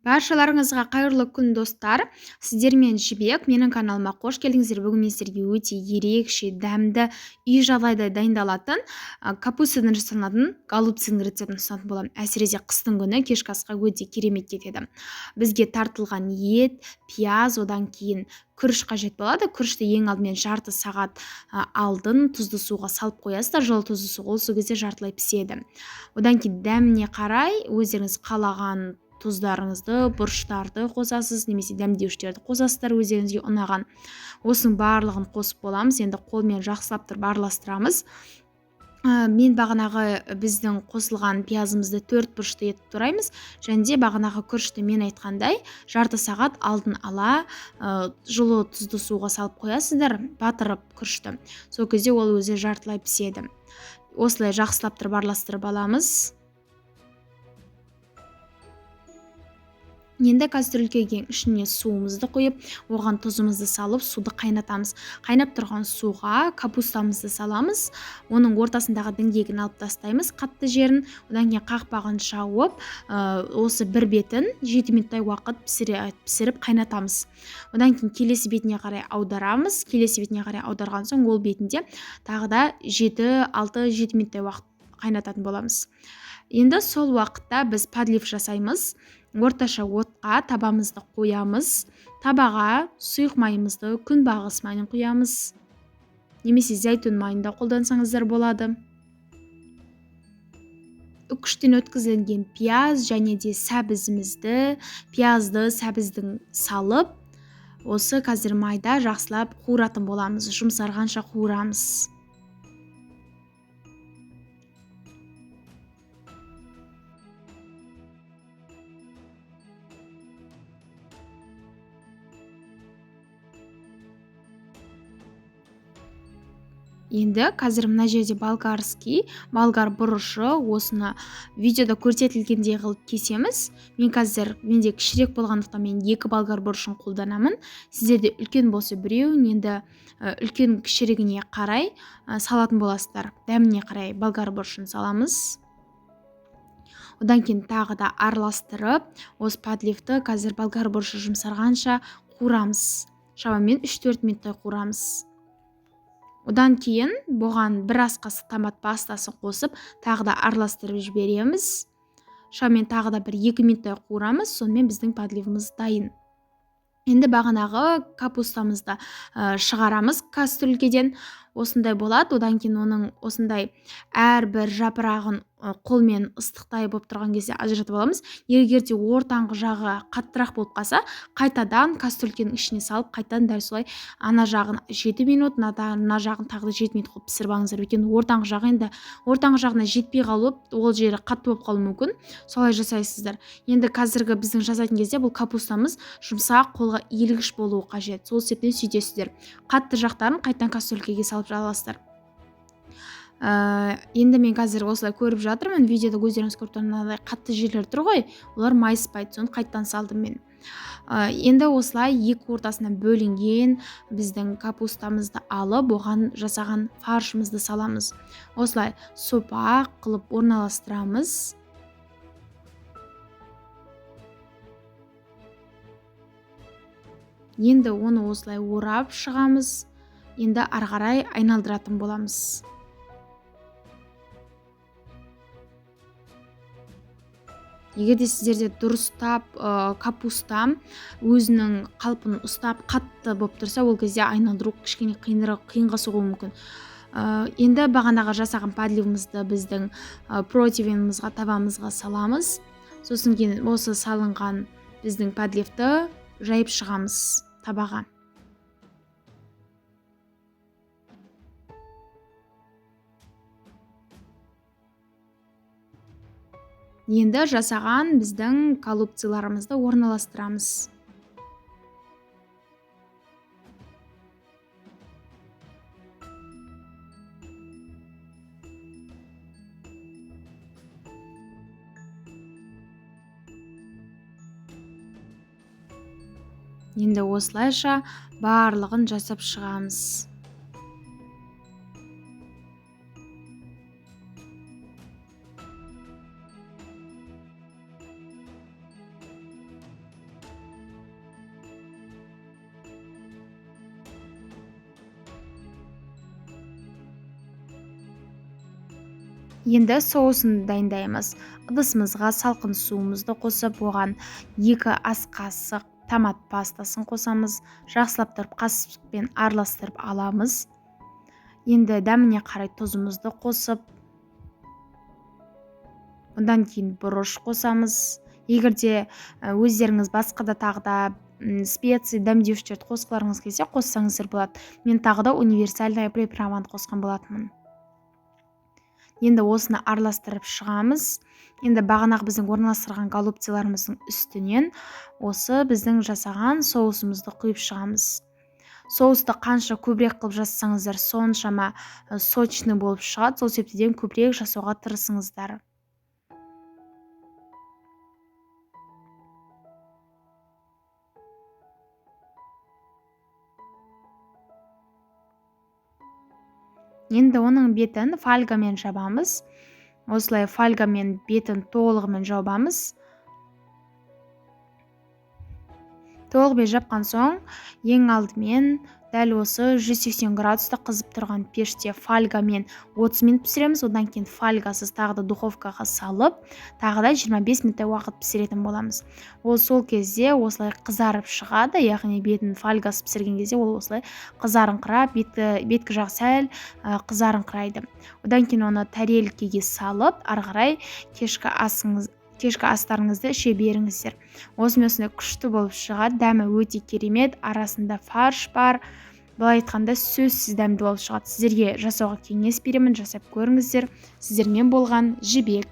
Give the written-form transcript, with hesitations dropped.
Баршаларыңызға қайырлы күн достар. Сіздермен Жібек, менің каналыма қош келдіңіздер. Бүгін мен сіздерге өте ерекше, дәмді, үй жағдайда дайындалатын капустадан жасалатын голубцаның рецептін ұсынатын боламын. Әсіресе қыстың күні кешкі асқа өте керемет кетеді. Бізге тартылған ет, пияз, одан кейін күріш қажет болады. Күрішті ең алдымен жарты сағат алдын тұзды суға салып қоясыздар. Жылы тұзды суға, ол кезде жартылай піседі. Одан кейін дәміне қарай өздеріңіз қалаған тұздарыңызды, бұрыштарды қосасыз, немесе дәмдеуіштерді қосасыздар өздеріңізге ұнаған. Осының барлығын қосып боламыз. Енді қолмен жақсылап тұрып араластырамыз. Мен бағанағы біздің қосылған пиязымызды 4 бұрышты етіп тураймыз. Және де бағанағы күрішті мен айтқандай жарты сағат алдын ала жылы тұзды суға салып қоясыздар, батырып күрішті. Сол кезде ол өзі жартылай піседі. Осылай жақсылап тұрып араластырып аламыз. Енді кастрюлькеге ішіне суымызды қойып, оған тұзымызды салып, суды қайнатамыз. Қайнап тұрған суға капустамызды саламыз. Оның ортасындағы діңгегін алып тастаймыз, қатты жерін. Одан кейін қақпағын жауып, осы бір бетін 7 минуттай уақыт пісіріп қайнатамыз. Одан кейін келесі бетіне қарай аударамыз. Келесі бетіне қарай аударған соң ол бетінде тағы да 6-7 минуттай уақыт қайнататын боламыз. Енді сол уақытта біз подлив жасаймыз. Орташа отқа табамызды қоямыз. Табаға сұйық майымызды, күнбағыс майын құямыз. Немесе зәйтүн майын да қолдансаңыздар болады. Үкіштен өткізілген пияз және де сәбізімізді, пиязды сәбіздің салып, осы қазір майда жақсылап қуыратын боламыз. Жұмсарғанша қуырамыз. Енді қазір мына жерде болгар бұрышы, осыны видеода көрсетілгендей қылып кесеміз. Менде кішірек болғандықтан мен 2 болгар бұрышын қолданамын. Сіздерде үлкен болса біреу, енді үлкен кішірегіне қарай салатын боласыздар. Дәміне қарай болгар бұрышын саламыз. Одан кейін тағы да араластырып, осы подливті қазір болгар бұрышы жұмсарғанша қуырамыз. Шамамен 3-4 минуттай қуырамыз. Одан кейін бұған бір ас қасық томат пастасын қосып, тағы да араластырып жібереміз. Шамамен тағы да бір 2 минуттай қуырамыз, сонымен біздің подливіміз дайын. Енді бағанағы капустамызды шығарамыз кастрюлькеден. Осындай болады. Одан кейін оның осындай әрбір жапырағын қолмен ыстықтай болып тұрған кезде ажыратып аламыз. Егер де ортаңғы жағы қаттырақ болып қалса, қайтадан кастрюлькенің ішіне салып, қайтадан дәл солай ана жағын 7 минут, ана жағын тағы да 7 минут қылып пісіріп алыңыздар. Өйткені ортаңғы жағына жетпей қалып, ол жері қатты болып қалуы мүмкін. Солай жасайсыздар. Енді қазіргі біздің жасайтын кезде бұл капустамыз жұмсақ, қолға иілгіш болуы қажет. Сол себептен сөйтесіздер. Қатты жақтарын қайтадан кастрюлькеге салып аласыздар. Енді мен қазір осылай көріп жатырмын. Видеода өздеріңіз көріп тұрғандай қатты жерлер тұр ғой, олар майыспайды, соны қайтадан салдым мен. Енді осылай екі ортасынан бөлінген біздің капустамызды алып, оған жасаған фаршымызды саламыз. Осылай сопақ қылып орналастырамыз. Енді оны осылай орап шығамыз. Енді ары қарай айналдыратын боламыз. Егер де сіздерде дұрыстап капуста өзінің қалпын ұстап қатты болып тұрса, ол кезде айналдыру кішкене қиынға соғуы мүмкін. Енді бағанағы жасаған подливімізді біздің противенімізға, табамызға саламыз. Сосын кейін осы салынған біздің подливті жайып шығамыз табаға. Енді жасаған біздің голубцаларымызды орналастырамыз. Енді осылайша барлығын жасап шығамыз. Енді соусын дайындаймыз. Ыдысымызға салқын суымызды қосып, оған 2 ас қасық томат пастасын қосамыз. Жақсылап тұрып қасықпен араластырып аламыз. Енді дәміне қарай тұзымызды қосып, одан кейін бұрыш қосамыз. Егерде өздеріңіз басқа да тағы да специя дәмдеуіштерді қосқыларыңыз келсе қоссаңыздар болады. Мен тағы да универсальный приправаны қосқан болатынмын. Енді осыны араластырып шығамыз. Енді бағанағы біздің орналастырған голубцаларымыздың үстінен осы біздің жасаған соусымызды құйып шығамыз. Соусты қанша көбірек қылып жасасаңыздар, соншама сочный болып шығады. Сол себептен көбірек жасауға тырысыңыздар. Енді оның бетін фольгамен жабамыз. Осылай фольгамен бетін толығымен жабамыз. Толығымен жапқан соң, ең алдымен дәл осы 180 градуста қызып тұрған пеште фольгамен 30 минут пісіреміз. Одан кейін фольгасыз тағы да духовкаға салып, тағы да 25 минуттай уақыт пісіретін боламыз. Ол сол кезде осылай қызарып шығады, яғни бетін фольгасыз пісірген кезде ол осылай қызарыңқырап, беткі жағы сәл қызарыңқырайды. Одан кейін оны тарелкеге салып, ары қарай кешкі астарыңызды іше беріңіздер. Осындай күшті болып шығады, дәмі өте керемет, арасында фарш бар. Былай айтқанда сөзсіз дәмді болып шығады. Сіздерге жасауға кеңес беремін, жасап көріңіздер. Сіздермен болған Жібек.